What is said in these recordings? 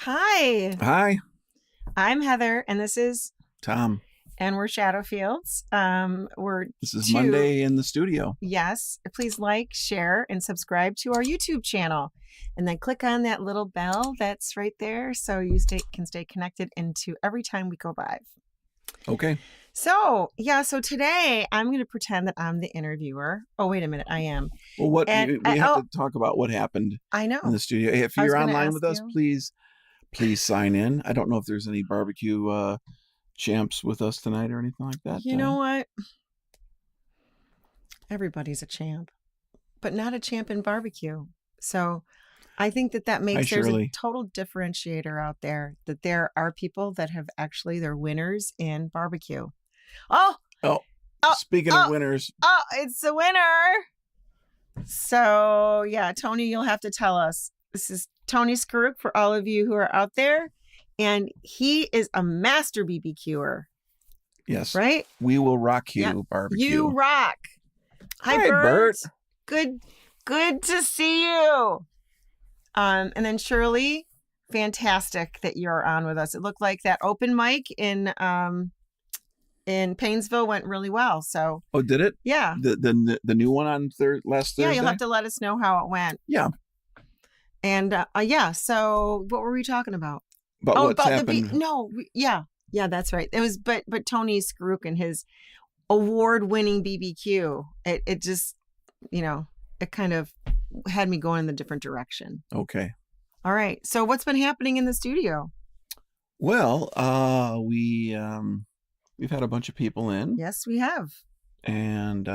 Hi, Hi, I'm Heather, and this is, Tom. and we're Shadowfields. We're This is two, Monday in the studio. yes. Please like, share, and subscribe to our YouTube channel, and then click on that little bell that's right there, so you can stay connected into every time we go live. Okay. So today I'm going to pretend that I'm the interviewer. Oh, wait a minute, I am. Well, what And we have to talk about what happened I know. in the studio. If I was you're going to online ask with us, you. please sign in. I don't know if there's any barbecue champs with us tonight or anything like that. You know what? Everybody's a champ, but not a champ in barbecue. So I think that makes there's a total differentiator out there, that there are people that have actually, they're winners in barbecue. Oh, Speaking of winners. Oh, it's a winner. So yeah, Tony, you'll have to tell us. This is Tony Skuruk for all of you who are out there. And he is a master BBQer. Yes. Right? We will rock you, barbecue. You rock. Hi, Bert. Good to see you. And then Shirley, fantastic that you're on with us. It looked like that open mic in Painesville went really well. So did it? Yeah. The new one on last Thursday? Yeah, you'll have to let us know how it went. Yeah. And so what were we talking about? What's happened? Yeah, that's right. It was but Tony Skuruk and his award-winning BBQ. It just, it kind of had me going in the different direction. Okay. All right. So what's been happening in the studio? Well, we've had a bunch of people in. Yes, we have. And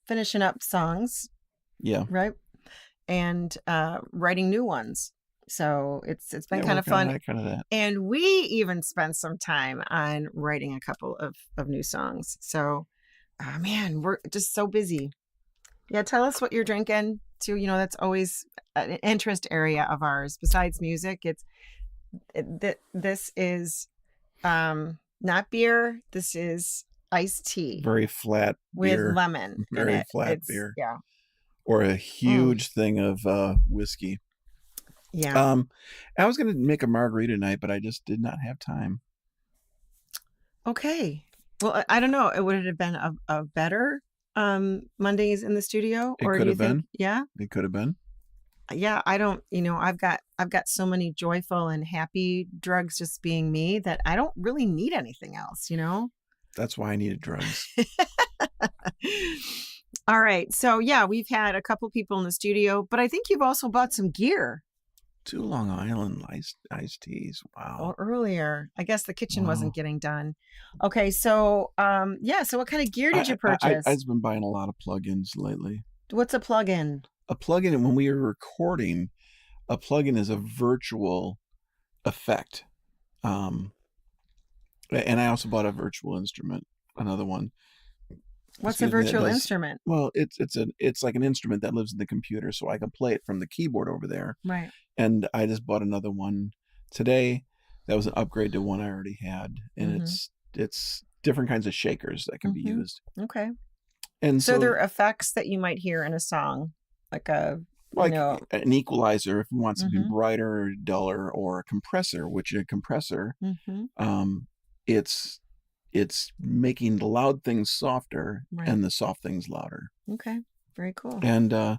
finishing up songs. Yeah. Right. And writing new ones. So it's been kind of fun. And we even spent some time on writing a couple of new songs. So, man, we're just so busy. Yeah, tell us what you're drinking too. That's always an interest area of ours. Besides music, this is not beer. This is iced tea. Very flat with beer. Lemon. Very flat beer. Yeah. Or a huge thing of whiskey. Yeah. I was going to make a margarita tonight, but I just did not have time. Okay. Well, I don't know. Would it have been a better Mondays in the studio? It could have been. Yeah. It could have been. Yeah. I don't, I've got so many joyful and happy drugs just being me that I don't really need anything else, That's why I needed drugs. All right. So yeah, we've had a couple people in the studio, but I think you've also bought some gear. 2 Long Island iced teas. Wow. Well, earlier, I guess the kitchen wasn't getting done. Okay. So, so what kind of gear did you purchase? I've been buying a lot of plugins lately. What's a plug-in? A plugin, when we were recording, a plugin is a virtual effect. And I also bought a virtual instrument, another one. What's a virtual instrument? Well, it's like an instrument that lives in the computer, so I can play it from the keyboard over there. Right. And I just bought another one today. That was an upgrade to one I already had, and it's different kinds of shakers that can be used. Okay. And so there are effects that you might hear in a song, like an equalizer if you want something brighter or duller, or a compressor, which a compressor, it's making the loud things softer and the soft things louder. Okay. Very cool. And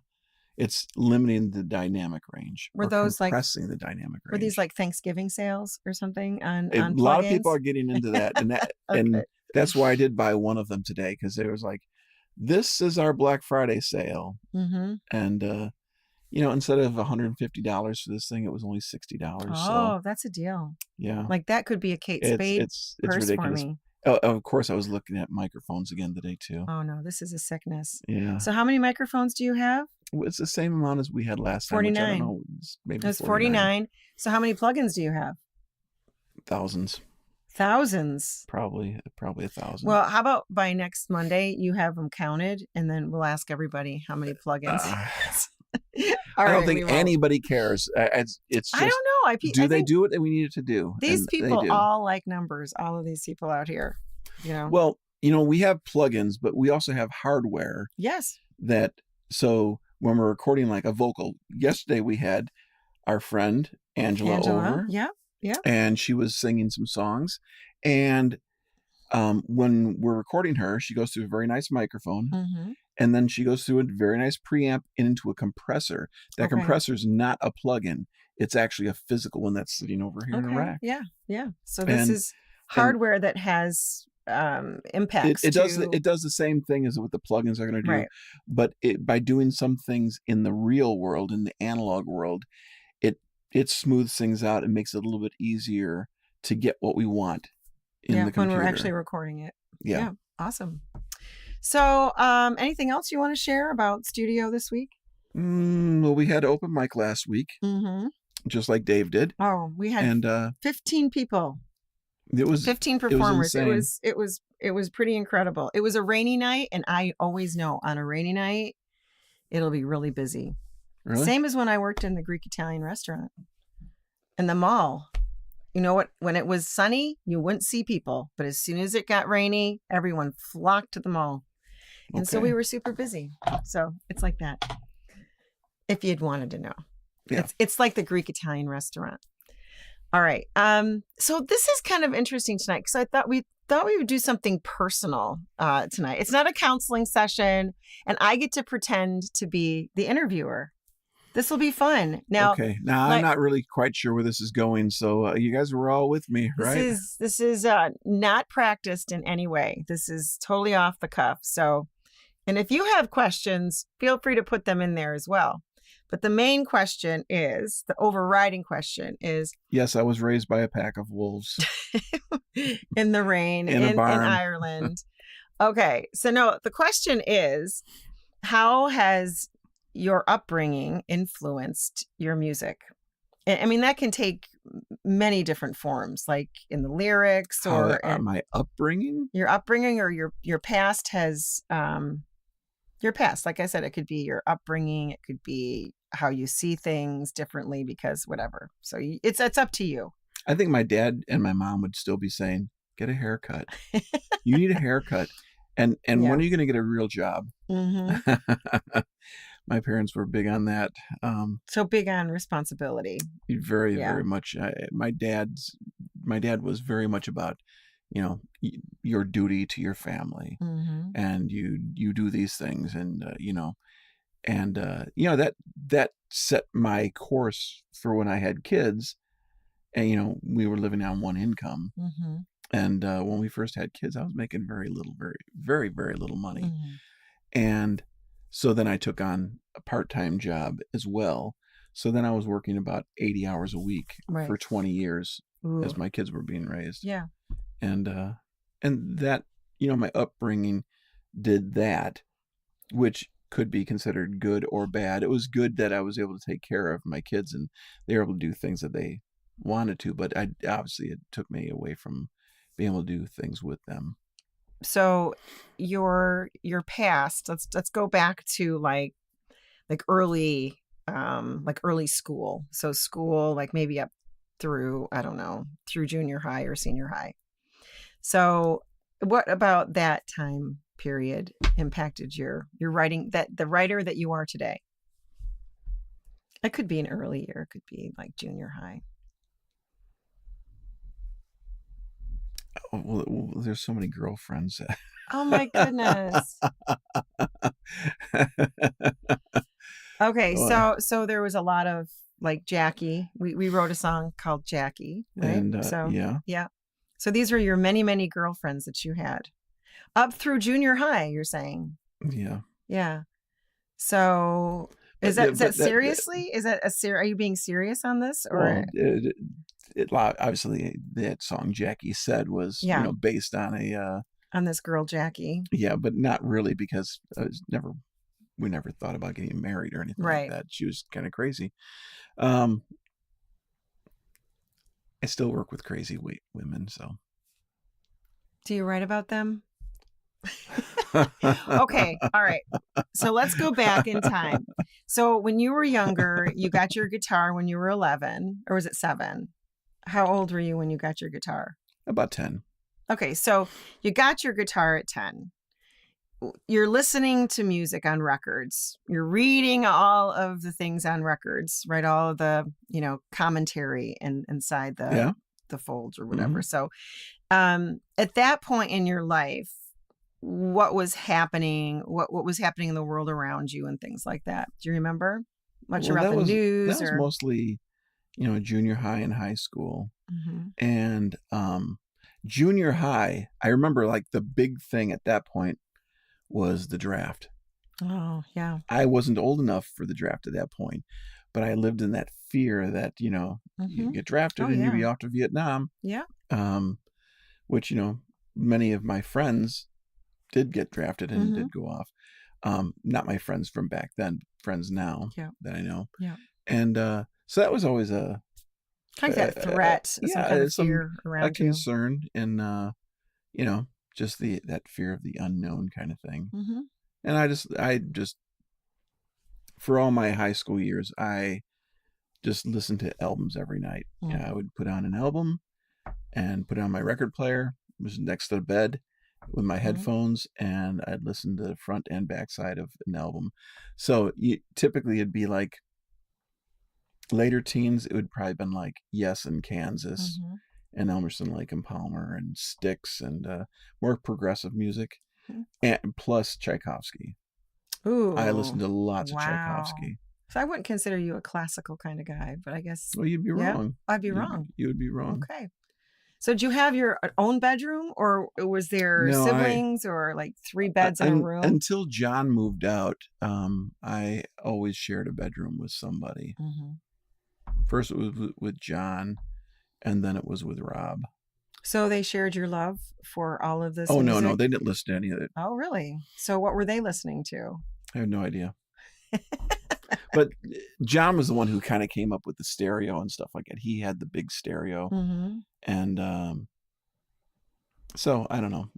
it's limiting the dynamic range. Were those compressing the dynamic range? Were these like Thanksgiving sales or something on a lot of people are getting into that, and that and that's why I did buy one of them today, because it was like, this is our Black Friday sale, and instead of $150 for this thing, it was only $60. Oh, so, that's a deal. Yeah, like that could be a Kate Spade it's purse ridiculous. For me. Oh, of course, I was looking at microphones again today too. Oh no, this is a sickness. Yeah. So how many microphones do you have? It's the same amount as we had last 49. time. 49. I don't know, maybe it's 49. So how many plugins do you have? Thousands. Probably 1,000. Well, how about by next Monday you have them counted, and then we'll ask everybody how many plugins. I don't think anybody cares. It's just, I don't know. Do they do what we needed to do? These people all like numbers. All of these people out here, Well, we have plugins, but we also have hardware. Yes. So when we're recording like a vocal, yesterday we had our friend Angela over. Yeah. And she was singing some songs. And when we're recording her, she goes through a very nice microphone. Mm-hmm. And then she goes through a very nice preamp into a compressor. That compressor is not a plug-in. It's actually a physical one that's sitting over here in a rack. Yeah. So this is hardware that has impacts. It does the same thing as what the plugins are going to do. Right. But by doing some things in the real world, in the analog world, it smooths things out and makes it a little bit easier to get what we want in the computer. When we're actually recording it. Yeah. Awesome. So anything else you want to share about studio this week? Well, we had open mic last week, just like Dave did. Oh, we had 15 people. It was 15 performers. It was pretty incredible. It was a rainy night, and I always know on a rainy night it'll be really busy. Really? Same as when I worked in the Greek Italian restaurant in the mall. You know what? When it was sunny, you wouldn't see people. But as soon as it got rainy, everyone flocked to the mall. And so we were super busy. So it's like that. If you'd wanted to know. Yeah. It's like the Greek Italian restaurant. All right. So this is kind of interesting tonight because I thought we would do something personal tonight. It's not a counseling session, and I get to pretend to be the interviewer. This will be fun. Now, I'm not really quite sure where this is going, so you guys were all with me, right? This is not practiced in any way. This is totally off the cuff. So, and if you have questions, feel free to put them in there as well. But the main question is, the overriding question is... Yes, I was raised by a pack of wolves. In the rain, in Ireland. Okay, so no, the question is, how has your upbringing influenced your music? I mean, that can take many different forms, like in the lyrics or... my upbringing? Your upbringing or your past has... your past, like I said, it could be your upbringing. It could be how you see things differently because whatever. So it's up to you. I think my dad and my mom would still be saying, get a haircut. You need a haircut. And when are you going to get a real job? Mm-hmm. My parents were big on that. So big on responsibility. Very, very much. My dad was very much about, your duty to your family, and you do these things, and that set my course for when I had kids, and we were living on one income, and when we first had kids, I was making very little, very, very little money, and so then I took on a part-time job as well. So then I was working about 80 hours a week for 20 years as my kids were being raised. Yeah. And that, my upbringing did that, which could be considered good or bad. It was good that I was able to take care of my kids and they were able to do things that they wanted to, but obviously it took me away from being able to do things with them. So your past, let's go back to like early school. So school, like maybe up through, I don't know, through junior high or senior high. So what about that time period impacted your writing, that the writer that you are today? It could be an early year. It could be like junior high. Oh, well, there's so many girlfriends. Oh my goodness. Okay, so there was a lot of like Jackie. We wrote a song called Jackie, right? And, yeah. So these are your many, many girlfriends that you had up through junior high, you're saying? Yeah. Yeah. So is that seriously? Are you being serious on this? Or obviously that song Jackie Said was based on on this girl Jackie. Yeah, but not really, because we never thought about getting married or anything like that. She was kind of crazy. I still work with crazy women, so. Do you write about them? Okay. All right. So let's go back in time. So when you were younger, you got your guitar when you were 11, or was it 7? How old were you when you got your guitar? About 10. Okay. So you got your guitar at 10. you're listening to music on records. You're reading all of the things on records, right? All of the, commentary inside the folds or whatever. So, at that point in your life, what was happening? What was happening in the world around you and things like that? Do you remember much about the news? That was mostly, junior high and high school. And junior high, I remember like the big thing at that point was the draft. Oh, yeah. I wasn't old enough for the draft at that point, but I lived in that fear that, you get drafted and you'd be off to Vietnam. Yeah. Which, many of my friends did get drafted and did go off. Not my friends from back then, friends now that I know. Yeah. And so that was always a kind of that threat, some kind of fear around a concern, and just that fear of the unknown kind of thing. And I just for all my high school years, I just listened to albums every night. I would put on an album and put on my record player. It was next to the bed with my headphones, and I'd listen to the front and back side of an album. So typically it'd be like later teens, it would probably been like Yes and Kansas and Emerson, Lake and Palmer and Styx and more progressive music, and plus Tchaikovsky. Ooh, I listened to lots of Tchaikovsky. So I wouldn't consider you a classical kind of guy, but I guess. Well, you'd be wrong. I'd be wrong. You would be wrong. Okay. So did you have your own bedroom, or was there siblings, or like 3 beds in a room? Until John moved out, I always shared a bedroom with somebody. First it was with John, and then it was with Rob. So they shared your love for all of this? Oh, music? No, they didn't listen to any of it. Oh, really? So what were they listening to? I have no idea. But John was the one who kind of came up with the stereo and stuff like that. He had the big stereo. And so I don't know.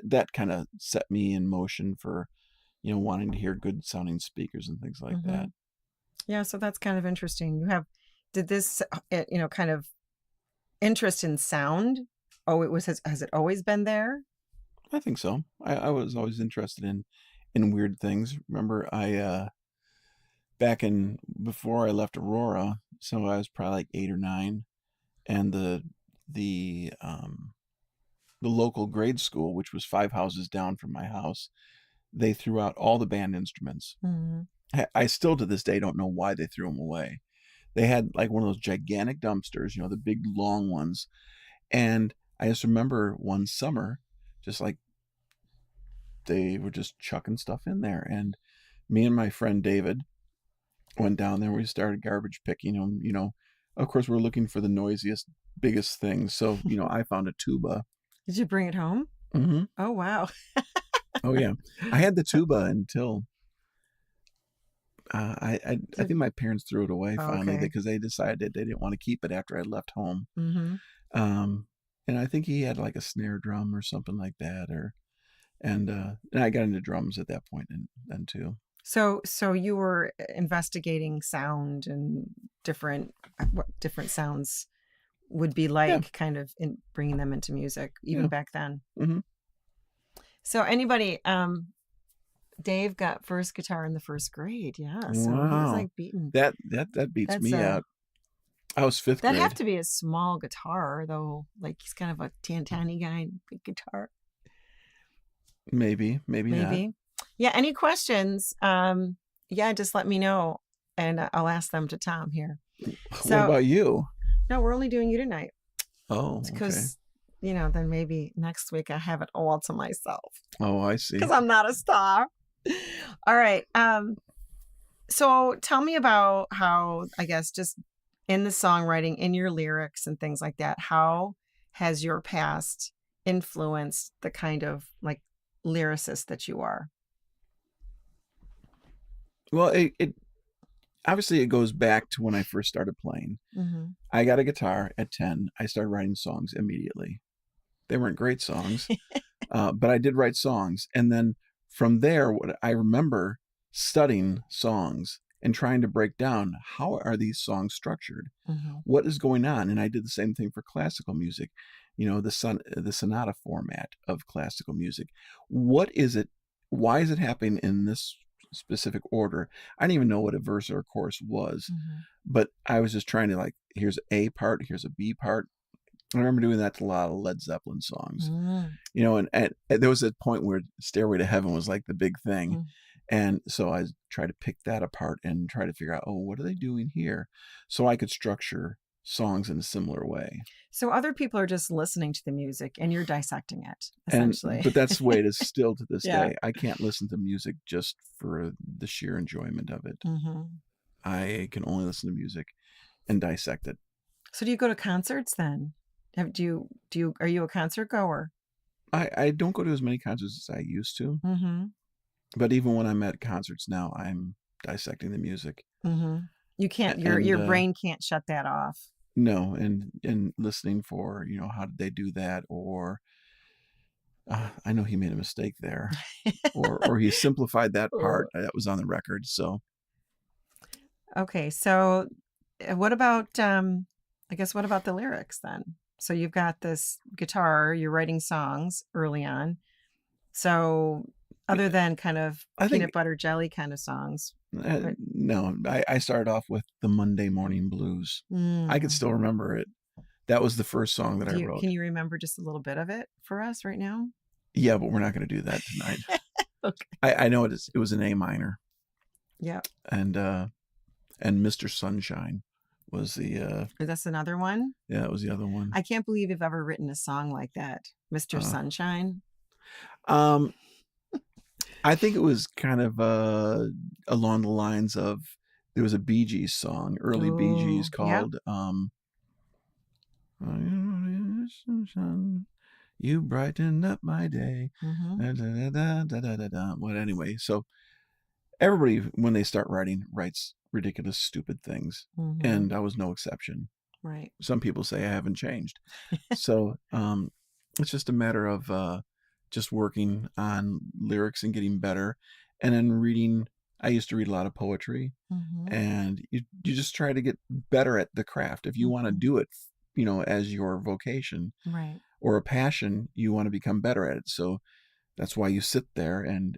That kind of set me in motion for, wanting to hear good sounding speakers and things like that. Yeah, so that's kind of interesting. Did this, kind of interest in sound? Oh, has it always been there? I think so. I was always interested in weird things. Remember, before I left Aurora, so I was probably like 8 or 9, and the local grade school, which was 5 houses down from my house, they threw out all the band instruments. I still to this day don't know why they threw them away. They had like one of those gigantic dumpsters, the big long ones. And I just remember one summer, just like they were just chucking stuff in there. And me and my friend David went down there. We started garbage picking them. Of course, we're looking for the noisiest, biggest things. So, I found a tuba. Did you bring it home? Oh, wow. Oh, yeah. I had the tuba until I think my parents threw it away finally because they decided they didn't want to keep it after I left home. And I think he had like a snare drum or something like that, and I got into drums at that point then too. So you were investigating sound and what different sounds would be like, kind of in bringing them into music even back then. So anybody, Dave got first guitar in the first grade. Yeah. So he was like beating. That beats me out. I was 5th grade. That'd have to be a small guitar though. Like he's kind of a tiny guy, big guitar. Maybe not. Yeah. Any questions? Just let me know and I'll ask them to Tom here. So, what about you? No, we're only doing you tonight. Oh, because then maybe next week I have it all to myself. Oh, I see. Because I'm not a star. All right. So tell me about how, I guess, just in the songwriting, in your lyrics and things like that, how has your past influenced the kind of like lyricist that you are? Well, it obviously it goes back to when I first started playing. I got a guitar at 10. I started writing songs immediately. They weren't great songs, but I did write songs. And then from there, what I remember studying songs and trying to break down, how are these songs structured? What is going on? And I did the same thing for classical music, the sonata format of classical music. What is it? why is it happening in this specific order? I didn't even know what a verse or a chorus was, but I was just trying to like, here's a part, here's a B part. I remember doing that to a lot of Led Zeppelin songs, and there was a point where Stairway to Heaven was like the big thing. And so I tried to pick that apart and try to figure out, what are they doing here? So I could structure songs in a similar way. So other people are just listening to the music and you're dissecting it, essentially. But that's the way it is still to this day. I can't listen to music just for the sheer enjoyment of it. I can only listen to music and dissect it. So do you go to concerts then? Are you a concert goer? I don't go to as many concerts as I used to. But even when I'm at concerts now, I'm dissecting the music. You can't. Your brain can't shut that off. No, and listening for how did they do that, or I know he made a mistake there, or he simplified that part that was on the record. So okay, so what about what about the lyrics then? So you've got this guitar, you're writing songs early on. So other than kind of peanut butter jelly kind of songs. No, I started off with the Monday Morning Blues. I could still remember it. That was the first song that I wrote. Can you remember just a little bit of it for us right now? Yeah, but we're not going to do that tonight. Okay. I know it is. It was an A minor. Yeah. And Mr. Sunshine was the. That's another one? Yeah, it was the other one. I can't believe you've ever written a song like that, Mr. Sunshine. I think it was kind of along the lines of, there was a Bee Gees song, early Bee Gees, called You Brighten Up My Day. Well, anyway, so everybody, when they start writing, writes ridiculous, stupid things. And I was no exception. Right. Some people say I haven't changed. So it's just a matter of just working on lyrics and getting better. And then reading. I used to read a lot of poetry, and you just try to get better at the craft. If you want to do it, as your vocation, right, or a passion, you want to become better at it. So that's why you sit there and,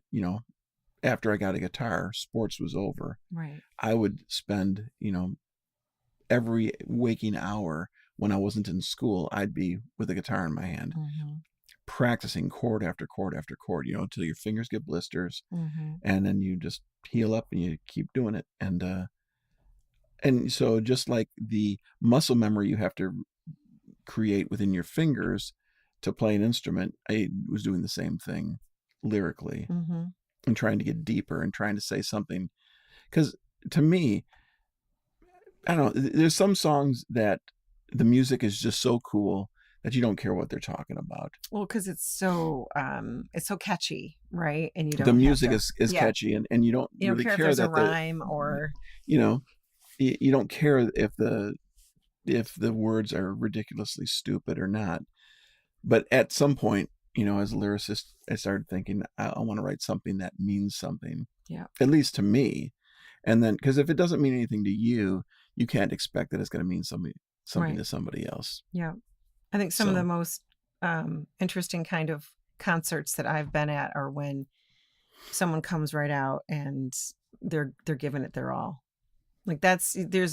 after I got a guitar, sports was over. Right. I would spend, every waking hour when I wasn't in school, I'd be with a guitar in my hand, practicing chord after chord after chord, until your fingers get blisters, and then you just heal up and you keep doing it. And so just like the muscle memory you have to create within your fingers to play an instrument, I was doing the same thing lyrically, and trying to get deeper and trying to say something. Because to me, I don't know, there's some songs that the music is just so cool that you don't care what they're talking about. Well, because it's so catchy, right? And you don't. The music is catchy, and you don't really care if there's a rhyme or. You don't care if the words are ridiculously stupid or not. But at some point, as a lyricist, I started thinking, I want to write something that means something. Yeah. At least to me. And then, because if it doesn't mean anything to you, you can't expect that it's going to mean something right. to somebody else. Yeah. I think some of the most interesting kind of concerts that I've been at are when someone comes right out and they're giving it their all. Like they're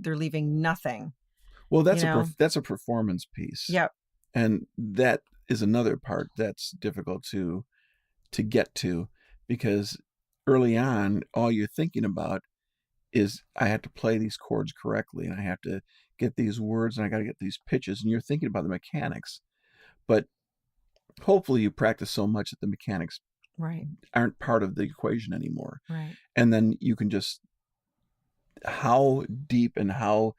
leaving nothing. Well, that's a performance piece. Yep. And that is another part that's difficult to get to, because early on, all you're thinking about is, I have to play these chords correctly, and I have to get these words, and I got to get these pitches, and you're thinking about the mechanics. But hopefully you practice so much that the mechanics aren't part of the equation anymore. Right. And then you can just, how deep and how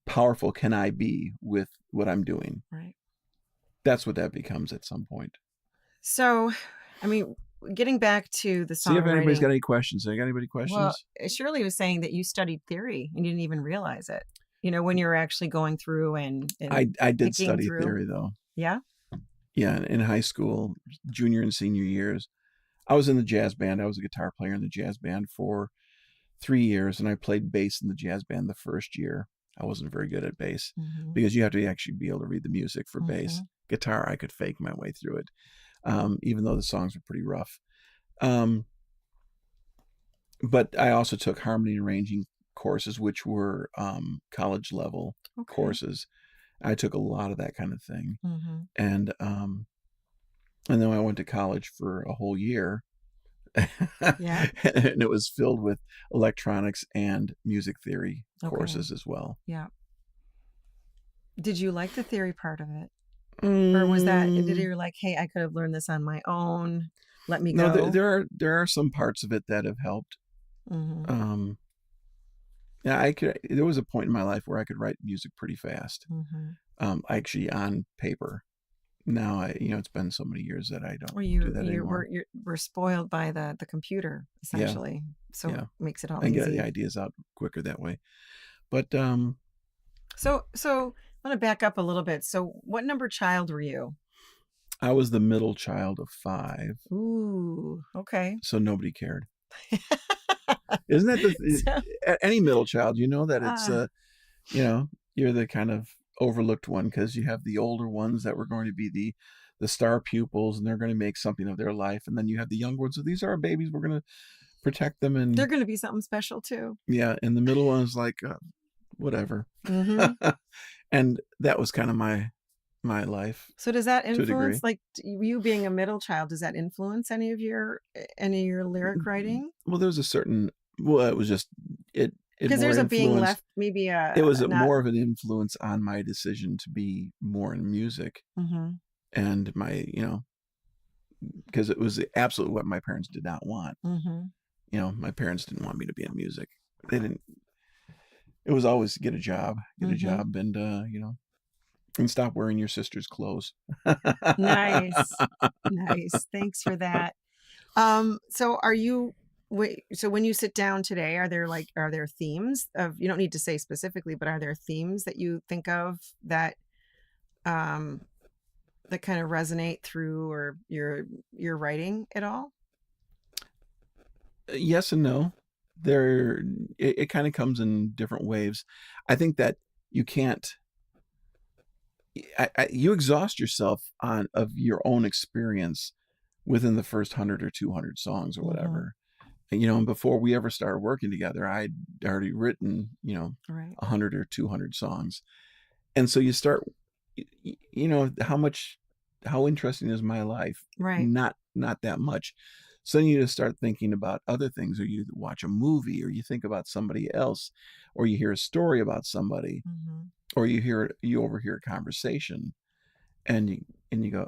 powerful can I be with what I'm doing? Right. That's what that becomes at some point. So, I mean, getting back to the songwriting. See if anybody's got any questions. Got anybody questions? Well, Shirley was saying that you studied theory and you didn't even realize it. When you're actually going through and I did study theory, though. Yeah? Yeah, in high school, junior and senior years. I was in the jazz band. I was a guitar player in the jazz band for 3 years, and I played bass in the jazz band the first year. I wasn't very good at bass, because you have to actually be able to read the music for bass. Guitar, I could fake my way through it, even though the songs were pretty rough. Um, but I also took harmony and arranging courses, which were college level courses. I took a lot of that kind of thing. Mm-hmm. And then I went to college for a whole year. Yeah. And it was filled with electronics and music theory courses as well. Yeah. Did you like the theory part of it? Or was that, did you like, hey, I could have learned this on my own. Let me go. No, there are some parts of it that have helped. Mm-hmm. Yeah, there was a point in my life where I could write music pretty fast. Mm-hmm. Actually on paper. Now it's been so many years that I don't do that anymore. We're spoiled by the computer essentially. Yeah. So it makes it all easy. I get the ideas out quicker that way. But so I want to back up a little bit. So what number child were you? I was the middle child of 5. Ooh, okay. So nobody cared. Isn't that any middle child, that it's you're the kind of overlooked one because you have the older ones that were going to be the star pupils and they're going to make something of their life, and then you have the young ones. So these are our babies, we're going to protect them, and they're going to be something special too. Yeah, and the middle one is like whatever. Mm-hmm. And that was kind of my life. So does that influence, like you being a middle child, does that influence any of your lyric writing? Well, there's a certain, it was just it because there's a being left, maybe it was more of an influence on my decision to be more in music. Mm-hmm. And my because it was absolutely what my parents did not want. Mm-hmm. My parents didn't want me to be in music. They didn't. It was always get a job, and and stop wearing your sister's clothes. Nice. Thanks for that. So so when you sit down today, are there themes of, you don't need to say specifically, but are there themes that you think of that that kind of resonate through or your writing at all? Yes and no. It kind of comes in different waves. I think that you can't. You exhaust yourself of your own experience within the first 100 or 200 songs or whatever. Mm-hmm. And before we ever started working together, I'd already written 100 or 200 songs, and so you start, how interesting is my life? Right. Not that much. So then you just start thinking about other things, or you watch a movie, or you think about somebody else, or you hear a story about somebody. Mm-hmm. Or you overhear a conversation, and you go,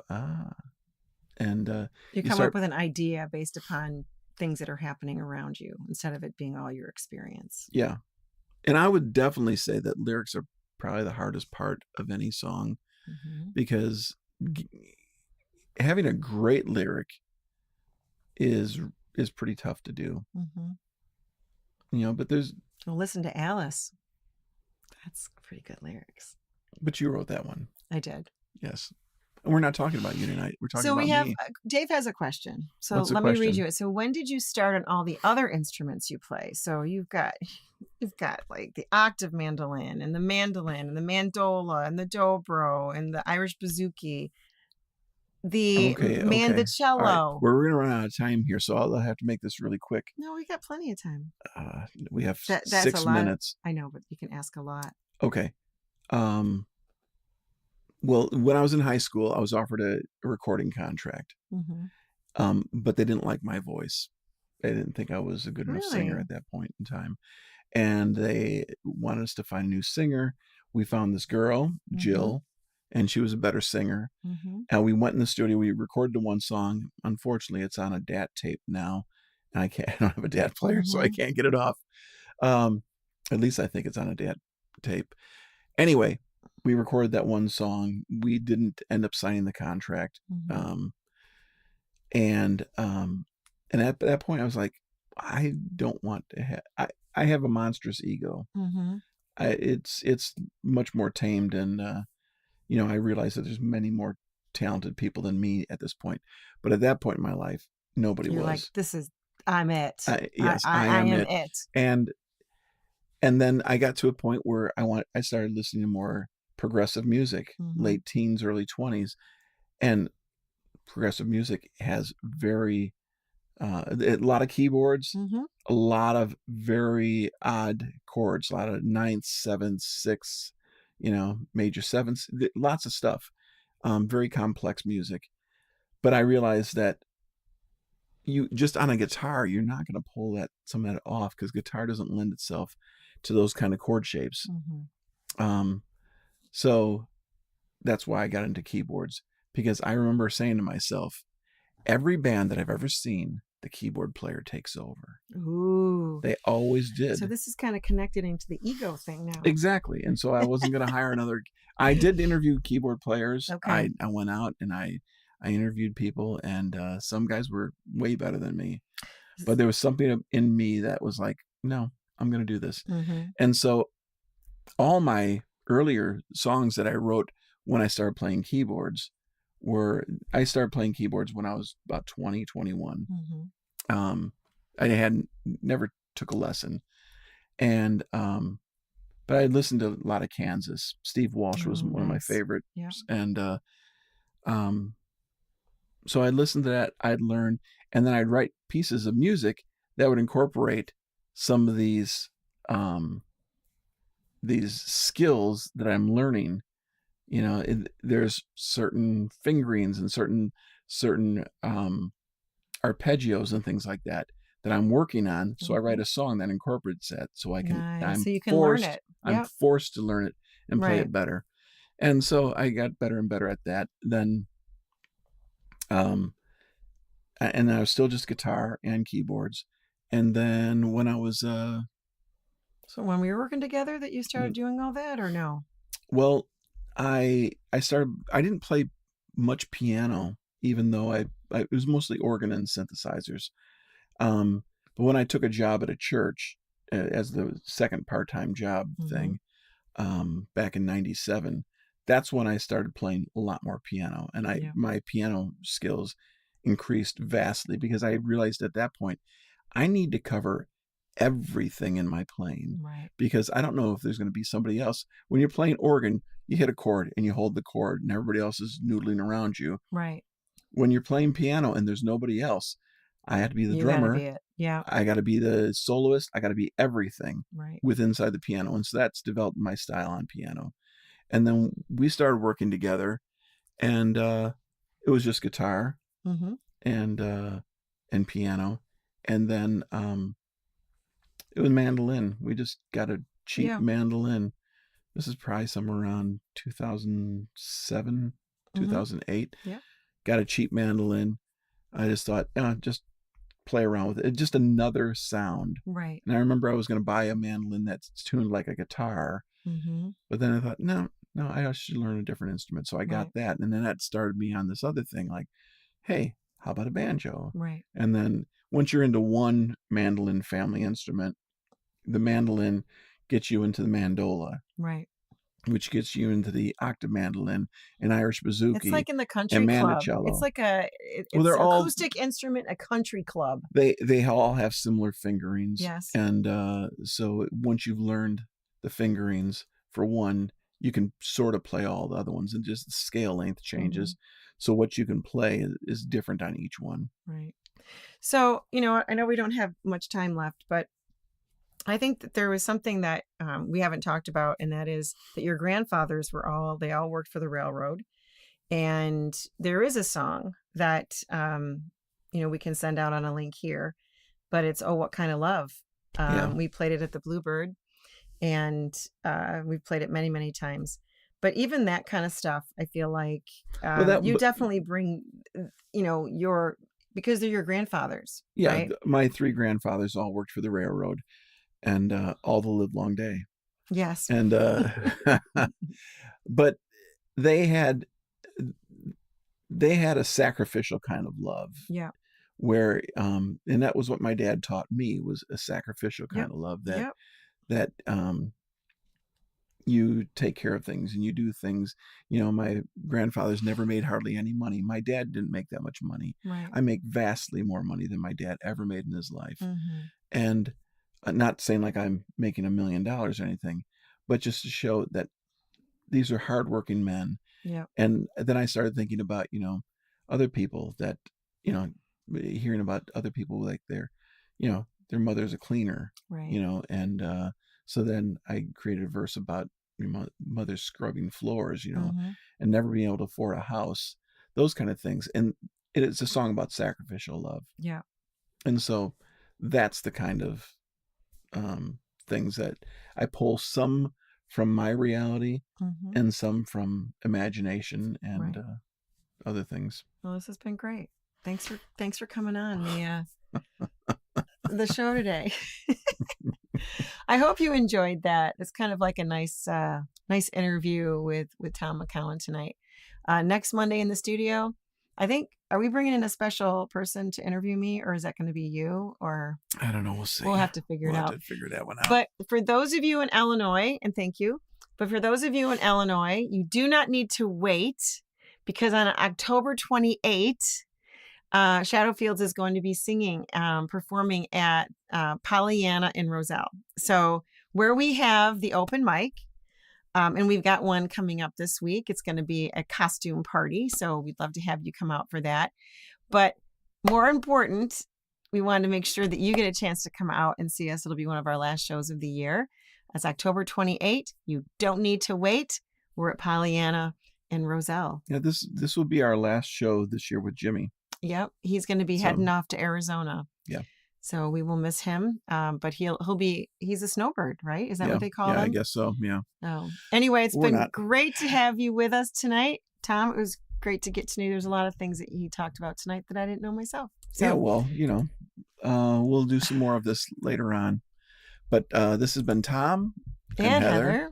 and you come up with an idea based upon things that are happening around you instead of it being all your experience. Yeah, and I would definitely say that lyrics are probably the hardest part of any song, mm-hmm. because having a great lyric is pretty tough to do. Mm-hmm. But there's. Well, listen to Alice. That's pretty good lyrics. But you wrote that one. I did. Yes. And we're not talking about you tonight. We're talking about me. Dave has a question. So let me read you it. So when did you start on all the other instruments you play? So you've got like the octave mandolin and the mandola and the dobro and the Irish bouzouki, the mandocello. Right. We're going to run out of time here, so I'll have to make this really quick. No, we got plenty of time. We have 6 minutes. I know, but you can ask a lot. Okay. Well, when I was in high school, I was offered a recording contract. Mm-hmm. But they didn't like my voice. They didn't think I was a good enough singer at that point in time. And they wanted us to find a new singer. We found this girl, mm-hmm. Jill, and she was a better singer. Mm-hmm. And we went in the studio. We recorded the one song. Unfortunately, it's on a DAT tape now. And I don't have a DAT player, mm-hmm. so I can't get it off. At least I think it's on a DAT tape. Anyway, we recorded that one song. We didn't end up signing the contract. Mm-hmm. And at that point I was like, I don't want to have, I have a monstrous ego. Mm-hmm. It's much more tamed. And, I realize that there's many more talented people than me at this point. But at that point in my life, nobody You're was. Like, I'm it. Yes, I am it. And then I got to a point where I started listening to more progressive music, mm-hmm. late teens, early 20s. And progressive music has very A lot of keyboards, a lot of very odd chords, a lot of ninths, sevenths, sixths, major sevenths, lots of stuff. Very complex music. But I realized that you just on a guitar, you're not going to pull some of that off because guitar doesn't lend itself to those kind of chord shapes. So that's why I got into keyboards, because I remember saying to myself, every band that I've ever seen, the keyboard player takes over. Ooh. They always did. So this is kind of connected into the ego thing now. Exactly. And so I wasn't going to hire another. I did interview keyboard players. Okay. I went out and I interviewed people, and some guys were way better than me. But there was something in me that was like, no, I'm going to do this. And so all my earlier songs that I wrote when I started playing keyboards I started playing keyboards when I was about 20, 21. I had never took a lesson. And, but I listened to a lot of Kansas. Steve Walsh was one of my favorites. Yeah. And, so I'd listen to that, I'd learn, and then I'd write pieces of music that would incorporate some of these skills that I'm learning. There's certain fingerings and certain arpeggios and things like that I'm working on. So I write a song that incorporates that, so I can. So you can learn it. I'm forced to learn it and play it better. And so I got better and better at that. Then, and I was still just guitar and keyboards. And then when I was, so when we were working together, that you started doing all that, or no? Well, I didn't play much piano, even though it was mostly organ and synthesizers. But when I took a job at a church as the second part-time job thing, back in 97, that's when I started playing a lot more piano, and my piano skills increased vastly, because I realized at that point I need to cover everything in my playing, because I don't know if there's going to be somebody else. When you're playing organ, you hit a chord and you hold the chord and everybody else is noodling around you. When you're playing piano and there's nobody else, I had to be the drummer. Gotta be it. Yeah. I got to be the soloist. I got to be everything with inside the piano. And so that's developed my style on piano. And then we started working together, and it was just guitar and piano. And then it was mandolin. We just got a cheap mandolin. This is probably somewhere around 2007, 2008. Got a cheap mandolin. I just thought, just play around with it. Just another sound. And I remember I was going to buy a mandolin that's tuned like a guitar. But then I thought, no, I should learn a different instrument. So I got that. And then that started me on this other thing, like, hey, how about a banjo? And then once you're into one mandolin family instrument, the mandolin gets you into the mandola, which gets you into the octave mandolin and Irish bouzouki. It's like in the country club. It's like it's an acoustic instrument, a country club. They all have similar fingerings. Yes. And so once you've learned the fingerings for one, you can sort of play all the other ones, and just the scale length changes. So what you can play is different on each one. So, I know we don't have much time left, but I think that there was something that we haven't talked about, and that is that your grandfathers they all worked for the railroad. And there is a song that, we can send out on a link here, but it's "Oh, What Kind of Love." We played it at the Bluebird, and we've played it many, many times. But even that kind of stuff, I feel like you definitely bring, because they're your grandfathers. My three grandfathers all worked for the railroad, and all the livelong day. Yes. And but they had a sacrificial kind of love. Where and that was what my dad taught me, was a sacrificial kind of love, that you take care of things and you do things. My grandfather's never made hardly any money. My dad didn't make that much money. I make vastly more money than my dad ever made in his life. And not saying like I'm making $1 million or anything, but just to show that these are hardworking men. And then I started thinking about, other people that, hearing about other people like their mother's a cleaner, right. And so then I created a verse about your mother scrubbing floors, and never being able to afford a house, those kind of things. And it's a song about sacrificial love. Yeah. And so that's the kind of things that I pull, some from my reality and some from imagination and other things. Well, this has been great. Thanks for coming on the show today. I hope you enjoyed that. It's kind of like a nice interview with Tom McCowan tonight. Next Monday in the studio, I think, are we bringing in a special person to interview me, or is that going to be you? Or I don't know. We'll see. We'll have to figure it out. Have to figure that one out. But for those of you in Illinois, and thank you, but for those of you in Illinois, you do not need to wait, because on October 28th, Shadowfields is going to be singing, performing at Pollyanna in Roselle. So where we have the open mic, and we've got one coming up this week. It's going to be a costume party. So we'd love to have you come out for that. But more important, we wanted to make sure that you get a chance to come out and see us. It'll be one of our last shows of the year. That's October 28th. You don't need to wait. We're at Pollyanna in Roselle. Yeah, this will be our last show this year with Jimmy. Yep. He's going to be heading off to Arizona. Yeah. So we will miss him. But he's a snowbird, right? Is that what they call him? Yeah, I guess so. Yeah. Oh, anyway, it's been great to have you with us tonight, Tom. It was great to get to know you. There's a lot of things that he talked about tonight that I didn't know myself. So. Yeah, well, we'll do some more of this later on. But this has been Tom and Heather.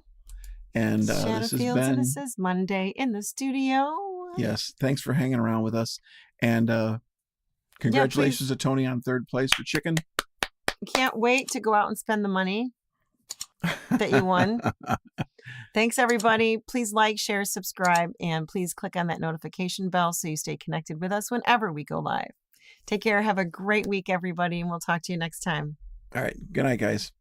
And this has been, and this is Monday in the studio. Yes. Thanks for hanging around with us. And congratulations to Tony on third place for chicken. Can't wait to go out and spend the money that you won. Thanks, everybody. Please like, share, subscribe, and please click on that notification bell so you stay connected with us whenever we go live. Take care. Have a great week, everybody, and we'll talk to you next time. All right. Good night, guys.